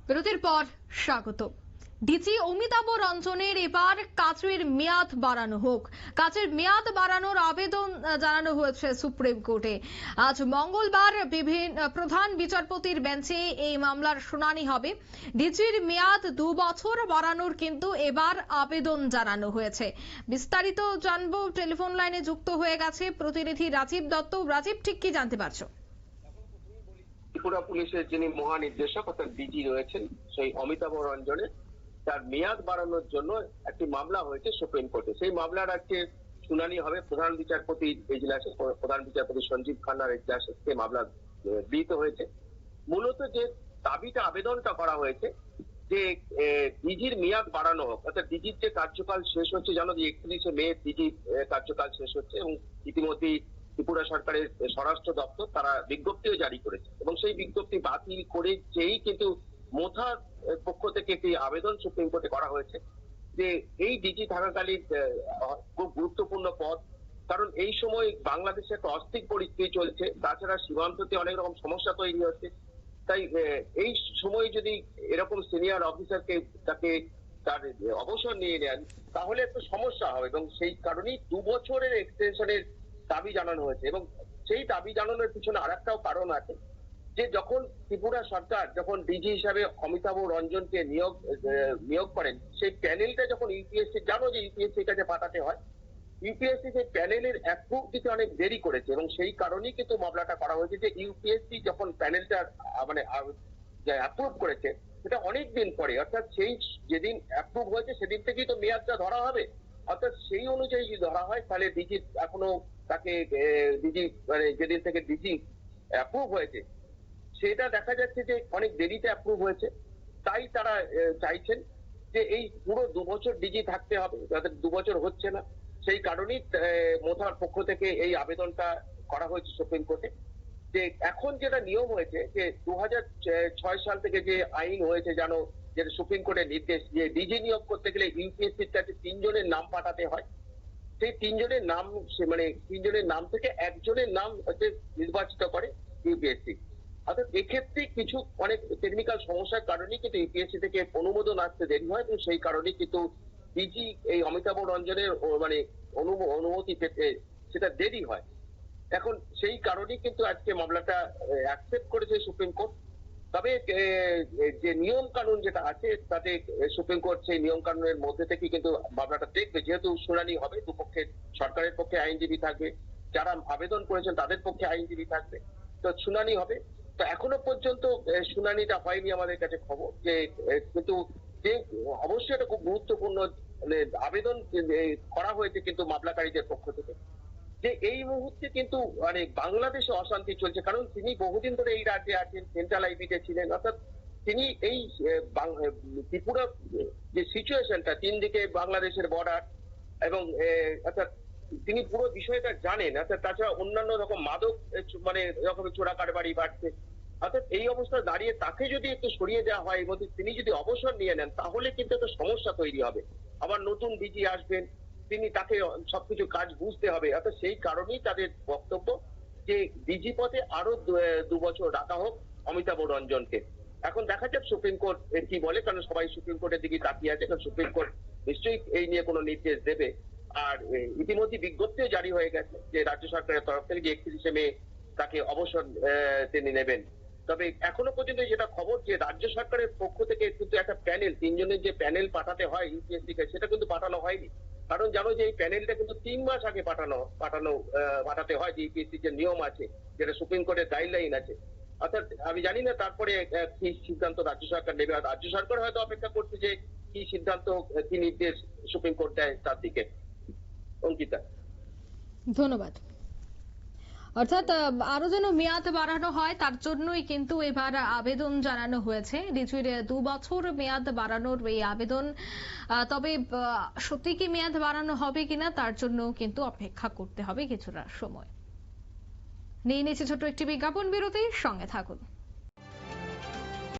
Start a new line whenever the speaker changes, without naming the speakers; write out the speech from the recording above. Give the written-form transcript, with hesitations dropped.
বিরতির পর স্বাগত। ডিজি অমিতাভ রঞ্জনের এবার কাজের মেয়াদ বাড়ানো হোক। কাজের মেয়াদ বাড়ানোর আবেদন জানানো হয়েছে সুপ্রিম কোর্টে। আজ মঙ্গলবার প্রধান বিচারপতির বেঞ্চে এই মামলার শুনানি হবে। ডিজির মেয়াদ 2 বছর বাড়ানোর কিন্তু এবার আবেদন জানানো হয়েছে। বিস্তারিত জানবো, টেলিফোন লাইনে যুক্ত হয়ে গেছে প্রতিনিধি রাজীব দত্ত। রাজীব, ঠিক কি জানতে পারছো?
ত্রিপুরা পুলিশের যিনি মহানির্দেশক অর্থাৎ ডিজি রয়েছেন, সেই অমিতাভ রঞ্জনের তার মেয়াদ বাড়ানোর জন্য একটি মামলা হয়েছে সুপ্রিম কোর্টে। সেই মামলার আজকে শুনানি হবে প্রধান বিচারপতির এজলাসে। প্রধান বিচারপতি সঞ্জীব খান্নার এজলাসে সেই মামলা গৃহীত হয়েছে। মূলত যে দাবিটা আবেদনটা করা হয়েছে যে ডিজির মেয়াদ বাড়ানো হোক, অর্থাৎ ডিজির যে কার্যকাল শেষ হচ্ছে, জানো যে 31শে মে ডিজির কার্যকাল শেষ হচ্ছে এবং ইতিমধ্যেই ত্রিপুরা সরকারের স্বরাষ্ট্র দপ্তর তারা বিজ্ঞপ্তিও জারি করেছে এবং সেই বিজ্ঞপ্তি বাতিল করে যেই কিন্তু মোথার পক্ষ থেকে একটি আবেদন সুপ্রিম কোর্টে করা হয়েছে যে এই ডিজি থাকাকালীন খুব গুরুত্বপূর্ণ পদ, কারণ এই সময় বাংলাদেশে একটা অস্থির পরিস্থিতি চলছে, তাছাড়া সীমান্ততে অনেক রকম সমস্যা তৈরি হচ্ছে। তাই এই সময় যদি এরকম সিনিয়র অফিসারকে তাকে তার অবসর নিয়ে নেন তাহলে একটু সমস্যা হবে এবং সেই কারণেই 2 বছরের এক্সটেনশনের দাবি জানানো হয়েছে। এবং সেই দাবি জানানোর পিছনে আরেকটাও কারণ আছে যে যখন ত্রিপুরা সরকার যখন ডিজি হিসাবে অমিতাভ রঞ্জনকে নিয়োগ করেন, সেই প্যানেলটা যখন ইউপিএসসি, জানো যে ইউপিএসসির কাছে পাঠাতে হয়, ইউপিএসসি সেই প্যানেলের অ্যাপ্রুভ দিতে অনেক দেরি করেছে এবং সেই কারণেই কিন্তু মামলাটা করা হয়েছে যে ইউপিএসসি যখন প্যানেলটা মানে অ্যাপ্রুভ করেছে সেটা অনেক দিন পরে, অর্থাৎ সেই যেদিন অ্যাপ্রুভ হয়েছে সেদিন থেকেই তো মেয়াদটা ধরা হবে। অর্থাৎ সেই অনুযায়ী যদি ধরা হয় তাহলে ডিজি এখনো তাকে ডিজি মানে যেদিন থেকে ডিজি অ্যাপ্রুভ হয়েছে সেটা দেখা যাচ্ছে যে অনেক দেরিতে অ্যাপ্রুভ হয়েছে। তাই তারা চাইছেন যে এই পুরো 2 বছর ডিজি থাকতে হবে, যাদের 2 বছর হচ্ছে না। সেই কারণেই মোথার পক্ষ থেকে এই আবেদনটা করা হয়েছে সুপ্রিম কোর্টে। যে এখন যেটা নিয়ম হয়েছে যে 2006 সাল থেকে যে আইন হয়েছে, জানো, যেটা সুপ্রিম কোর্টের নির্দেশ যে ডিজি নিয়োগ করতে গেলে ইউপিএসসির কাছে 3 জনের নাম পাঠাতে হয়। সেই 3 জনের নাম মানে 3 জনের নাম থেকে একজনের নাম হচ্ছে নির্বাচিত করে ইউপিএসসি। অর্থাৎ এক্ষেত্রে কিছু অনেক টেকনিক্যাল সমস্যার কারণে কিন্তু ইউপিএসসি থেকে অনুমোদন আসতে দেরি হয় এবং সেই কারণে কিন্তু ডিজি এই অমিতাভ রঞ্জনের মানে অনুমতি পেতে সেটা দেরি হয়। এখন সেই কারণেই কিন্তু আজকে মামলাটা অ্যাকসেপ্ট করেছে সুপ্রিম কোর্ট। তবে যে নিয়ম কানুন যেটা আছে তাতে সুপ্রিম কোর্ট সেই নিয়ম কানুনের মধ্যে থেকে কিন্তু মামলাটা দেখবে, যেহেতু শুনানি হবে দুপক্ষের, সরকারের পক্ষে আইনজীবী থাকবে, যারা আবেদন করেছেন তাদের পক্ষে আইনজীবী থাকবে, তো শুনানি হবে। তো এখনো পর্যন্ত শুনানিটা হয়নি আমাদের কাছে খবর, যে কিন্তু যে অবশ্যই এটা খুব গুরুত্বপূর্ণ আবেদন করা হয়েছে কিন্তু মামলাকারীদের পক্ষ থেকে, যে এই মুহূর্তে কিন্তু মানে বাংলাদেশে অশান্তি চলছে, কারণ তিনি বহুদিন ধরে এই রাজ্যে আছেন, সেন্ট্রাল আইবিতে ছিলেন, অর্থাৎ তিনি এই ত্রিপুরা যে সিচুয়েশনটা, 3 দিকে বাংলাদেশের বর্ডার এবং অর্থাৎ তিনি পুরো বিষয়টা জানেন। অর্থাৎ তাছাড়া অন্যান্য রকম মাদক মানে এরকম চোরা কারবারি বাড়ছে। অর্থাৎ এই অবস্থা দাঁড়িয়ে তাকে যদি একটু সরিয়ে দেওয়া হয় এবং তিনি যদি অবসর নিয়ে নেন তাহলে কিন্তু একটা সমস্যা তৈরি হবে। আবার নতুন ডিজি আসবেন, তিনি তাকে সবকিছু কাজ বুঝতে হবে। অর্থাৎ সেই কারণেই তাদের বক্তব্য যে ডিজি পদে আরো 2 বছর রাখা হোক অমিতাভ রঞ্জনকে। এখন দেখা যাক সুপ্রিম কোর্ট কি বলে, কারণ সবাই সুপ্রিম কোর্টের দিকে তাকিয়ে আছে, কারণ সুপ্রিম কোর্ট নিশ্চয়ই এই নিয়ে কোনো নির্দেশ দেবে। আর ইতিমধ্যে বিজ্ঞপ্তিও জারি হয়ে গেছে যে রাজ্য সরকারের তরফ থেকে যে 31শে মে তাকে অবসর তিনি নেবেন। তবে এখনো পর্যন্ত যেটা খবর যে রাজ্য সরকারের পক্ষ থেকে কিন্তু একটা প্যানেল, 3 জনের যে প্যানেল পাঠাতে হয় ইউপিএসসি কে, সেটা কিন্তু পাঠানো হয়নি। কারণ জানো যে এই প্যানেলটা কিন্তু 3 মাস আগে পাঠাতে হয়, যে ইউপিএসসি যে নিয়ম আছে, যেটা সুপ্রিম কোর্টের গাইডলাইন আছে। অর্থাৎ আমি জানি না তারপরে কি সিদ্ধান্ত রাজ্য সরকার নেবে, আর রাজ্য সরকার হয়তো অপেক্ষা করছে যে কি সিদ্ধান্ত, কি নির্দেশ সুপ্রিম কোর্ট দেয় তার দিকে। অঙ্কিতা,
ধন্যবাদ। অর্থাৎ আরো যেন মেয়াদ বাড়ানো হয় তার জন্যই কিন্তু এবার আবেদন জানানো হয়েছে। ডিজির 2 বছর মেয়াদ বাড়ানোর এই আবেদন। তবে সত্যি কি মেয়াদ বাড়ানো হবে কিনা তার জন্য কিন্তু অপেক্ষা করতে হবে কিছুটা সময়। নিয়ে নিচ্ছে ছোট্ট একটি বিজ্ঞাপন বিরতি, সঙ্গে থাকুন।